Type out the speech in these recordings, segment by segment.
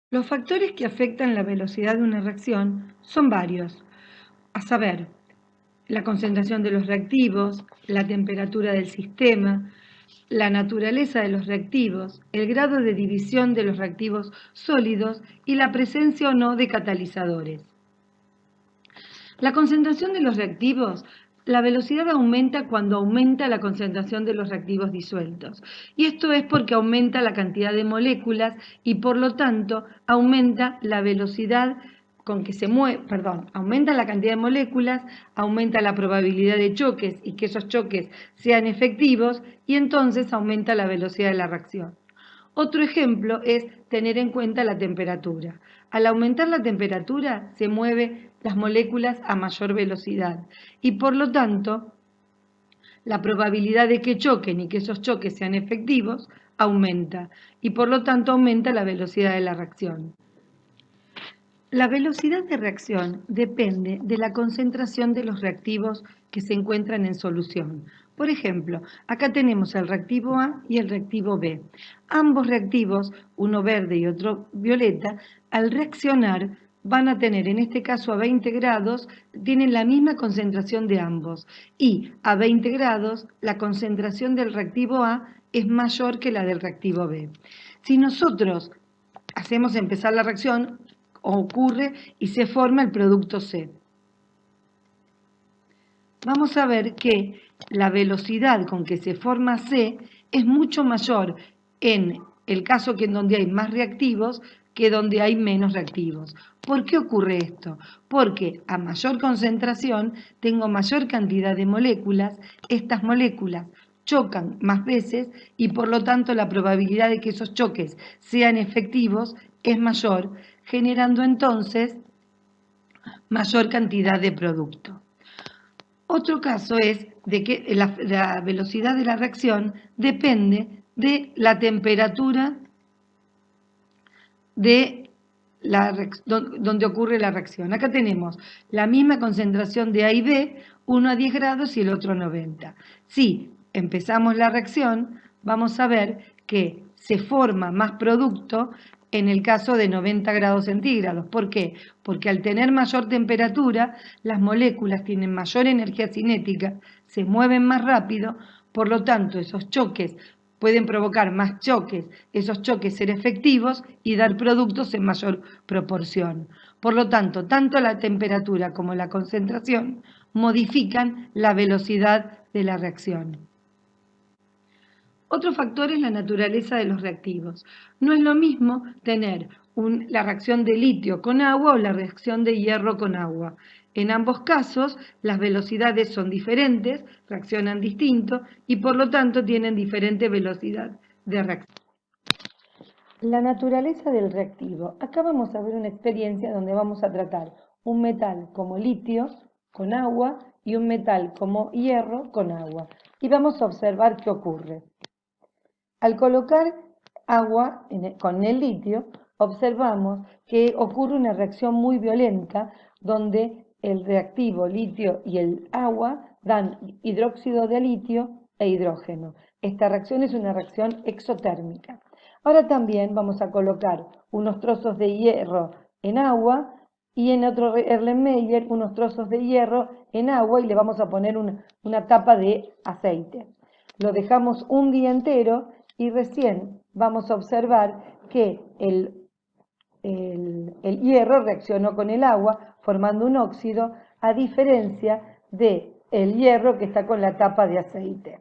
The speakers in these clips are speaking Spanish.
Los factores que afectan la velocidad de una reacción son varios, a saber, la concentración de los reactivos, la temperatura del sistema, la naturaleza de los reactivos, el grado de división de los reactivos sólidos y la presencia o no de catalizadores. La concentración de los reactivos, la velocidad aumenta cuando aumenta la concentración de los reactivos disueltos. Y esto es porque aumenta la cantidad de moléculas y por lo tanto aumenta la velocidad con que se mueve, aumenta la cantidad de moléculas, aumenta la probabilidad de choques y que esos choques sean efectivos y entonces aumenta la velocidad de la reacción. Otro ejemplo es tener en cuenta la temperatura. Al aumentar la temperatura se mueven las moléculas a mayor velocidad y por lo tanto la probabilidad de que choquen y que esos choques sean efectivos aumenta y por lo tanto aumenta la velocidad de la reacción. La velocidad de reacción depende de la concentración de los reactivos que se encuentran en solución. Por ejemplo, acá tenemos el reactivo A y el reactivo B. Ambos reactivos, uno verde y otro violeta, al reaccionar van a tener, en este caso a 20 grados, tienen la misma concentración de ambos. Y a 20 grados, la concentración del reactivo A es mayor que la del reactivo B. Si nosotros hacemos empezar la reacción, ocurre y se forma el producto C. Vamos a ver que la velocidad con que se forma C es mucho mayor en el caso que en donde hay más reactivos que donde hay menos reactivos. ¿Por qué ocurre esto? Porque a mayor concentración tengo mayor cantidad de moléculas, estas moléculas chocan más veces y por lo tanto la probabilidad de que esos choques sean efectivos es mayor, generando entonces mayor cantidad de producto. Otro caso es de que la velocidad de la reacción depende de la temperatura de donde ocurre la reacción. Acá tenemos la misma concentración de A y B, uno a 10 grados y el otro a 90. Si empezamos la reacción, vamos a ver que se forma más producto en el caso de 90 grados centígrados. ¿Por qué? Porque al tener mayor temperatura, las moléculas tienen mayor energía cinética, se mueven más rápido, por lo tanto, esos choques pueden provocar más choques, esos choques ser efectivos y dar productos en mayor proporción. Por lo tanto, tanto la temperatura como la concentración modifican la velocidad de la reacción. Otro factor es la naturaleza de los reactivos. No es lo mismo tener la reacción de litio con agua o la reacción de hierro con agua. En ambos casos, las velocidades son diferentes, reaccionan distinto y por lo tanto tienen diferente velocidad de reacción. La naturaleza del reactivo. Acá vamos a ver una experiencia donde vamos a tratar un metal como litio con agua y un metal como hierro con agua. Y vamos a observar qué ocurre. Al colocar agua con el litio, observamos que ocurre una reacción muy violenta donde el reactivo litio y el agua dan hidróxido de litio e hidrógeno. Esta reacción es una reacción exotérmica. Ahora también vamos a colocar unos trozos de hierro en agua y en otro Erlenmeyer unos trozos de hierro en agua y le vamos a poner una tapa de aceite. Lo dejamos un día entero y recién vamos a observar que el hierro reaccionó con el agua formando un óxido, a diferencia del hierro que está con la tapa de aceite.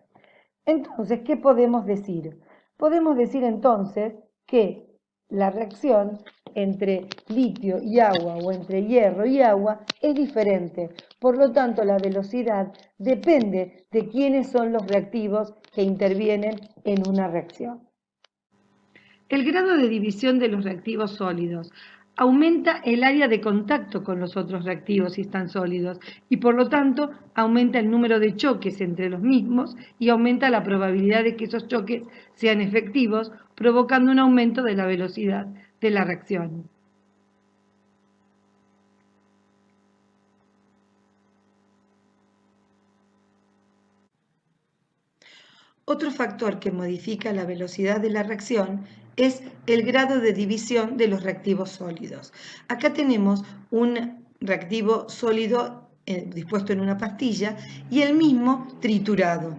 Entonces, ¿qué podemos decir? Podemos decir entonces que la reacción entre litio y agua o entre hierro y agua es diferente. Por lo tanto, la velocidad depende de quiénes son los reactivos que intervienen en una reacción. El grado de división de los reactivos sólidos aumenta el área de contacto con los otros reactivos si están sólidos y por lo tanto aumenta el número de choques entre los mismos y aumenta la probabilidad de que esos choques sean efectivos, provocando un aumento de la velocidad de la reacción. Otro factor que modifica la velocidad de la reacción es el grado de división de los reactivos sólidos. Acá tenemos un reactivo sólido dispuesto en una pastilla y el mismo triturado.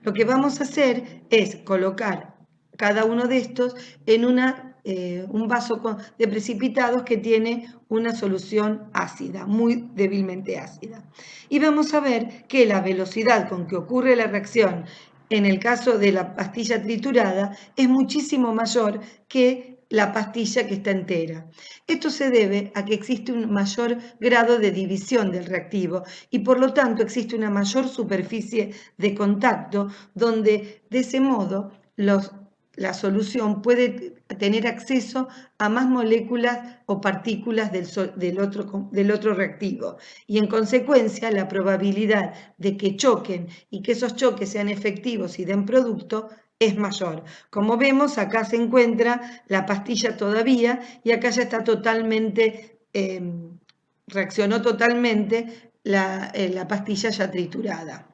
Lo que vamos a hacer es colocar cada uno de estos en un vaso de precipitados que tiene una solución ácida, muy débilmente ácida. Y vamos a ver que la velocidad con que ocurre la reacción en el caso de la pastilla triturada es muchísimo mayor que la pastilla que está entera. Esto se debe a que existe un mayor grado de división del reactivo y por lo tanto existe una mayor superficie de contacto donde de ese modo la solución puede tener acceso a más moléculas o partículas del otro reactivo y en consecuencia la probabilidad de que choquen y que esos choques sean efectivos y den producto es mayor. Como vemos, acá se encuentra la pastilla todavía y acá ya está totalmente, reaccionó totalmente la pastilla ya triturada.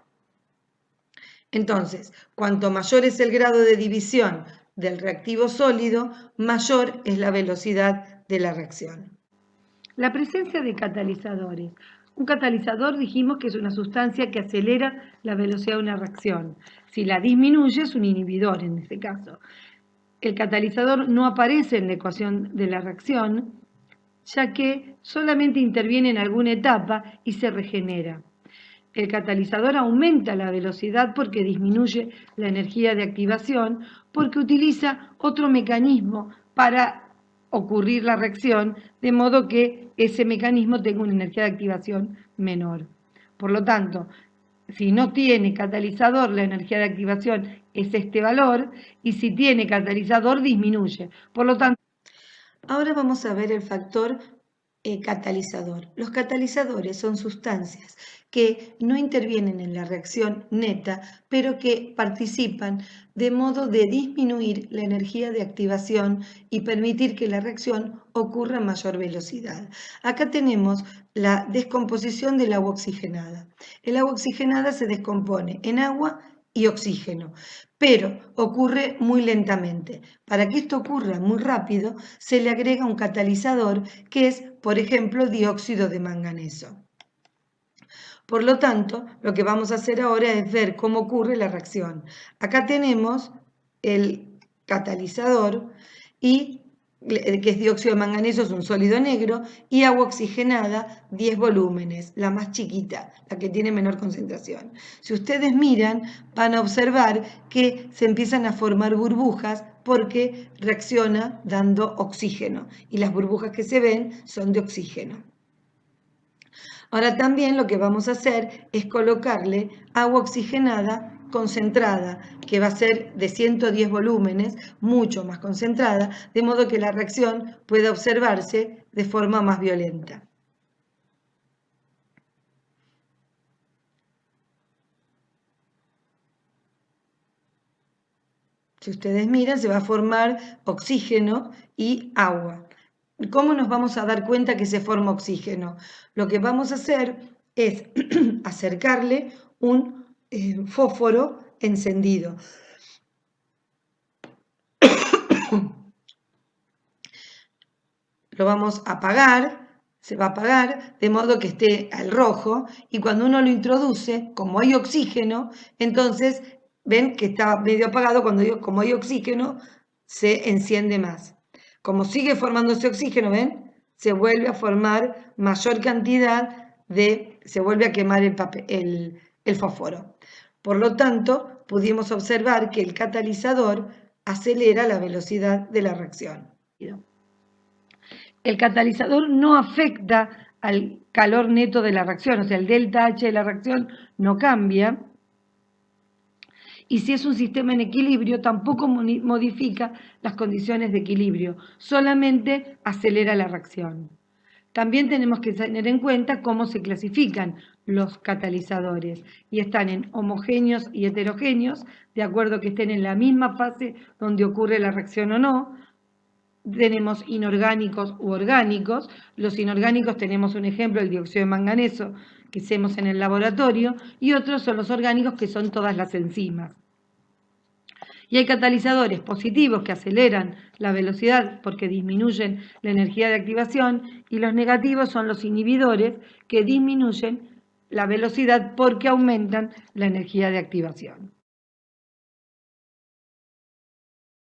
Entonces, cuanto mayor es el grado de división del reactivo sólido, mayor es la velocidad de la reacción. La presencia de catalizadores. Un catalizador dijimos que es una sustancia que acelera la velocidad de una reacción. Si la disminuye es un inhibidor en este caso. El catalizador no aparece en la ecuación de la reacción, ya que solamente interviene en alguna etapa y se regenera. El catalizador aumenta la velocidad porque disminuye la energía de activación, porque utiliza otro mecanismo para ocurrir la reacción, de modo que ese mecanismo tenga una energía de activación menor. Por lo tanto, si no tiene catalizador, la energía de activación es este valor, y si tiene catalizador, disminuye. Por lo tanto, ahora vamos a ver el factor catalizador. Los catalizadores son sustancias que no intervienen en la reacción neta, pero que participan de modo de disminuir la energía de activación y permitir que la reacción ocurra a mayor velocidad. Acá tenemos la descomposición del agua oxigenada. El agua oxigenada se descompone en agua y oxígeno, pero ocurre muy lentamente. Para que esto ocurra muy rápido, se le agrega un catalizador que es, por ejemplo, dióxido de manganeso. Por lo tanto, lo que vamos a hacer ahora es ver cómo ocurre la reacción. Acá tenemos el catalizador que es dióxido de manganeso, es un sólido negro, y agua oxigenada, 10 volúmenes, la más chiquita, la que tiene menor concentración. Si ustedes miran, van a observar que se empiezan a formar burbujas porque reacciona dando oxígeno, y las burbujas que se ven son de oxígeno. Ahora también lo que vamos a hacer es colocarle agua oxigenada concentrada, que va a ser de 110 volúmenes, mucho más concentrada, de modo que la reacción pueda observarse de forma más violenta. Si ustedes miran, se va a formar oxígeno y agua. ¿Cómo nos vamos a dar cuenta que se forma oxígeno? Lo que vamos a hacer es acercarle un fósforo encendido. Lo vamos a apagar, se va a apagar de modo que esté al rojo y cuando uno lo introduce, como hay oxígeno, entonces ven que está medio apagado, como hay oxígeno, se enciende más. Como sigue formándose oxígeno, ¿ven? Se vuelve a formar mayor cantidad se vuelve a quemar el fósforo. Por lo tanto, pudimos observar que el catalizador acelera la velocidad de la reacción. El catalizador no afecta al calor neto de la reacción, o sea, el delta H de la reacción no cambia. Y si es un sistema en equilibrio, tampoco modifica las condiciones de equilibrio, solamente acelera la reacción. También tenemos que tener en cuenta cómo se clasifican los catalizadores y están en homogéneos y heterogéneos, de acuerdo a que estén en la misma fase donde ocurre la reacción o no. Tenemos inorgánicos u orgánicos. Los inorgánicos tenemos un ejemplo, el dióxido de manganeso, que hacemos en el laboratorio, y otros son los orgánicos, que son todas las enzimas. Y hay catalizadores positivos que aceleran la velocidad porque disminuyen la energía de activación, y los negativos son los inhibidores que disminuyen la velocidad porque aumentan la energía de activación.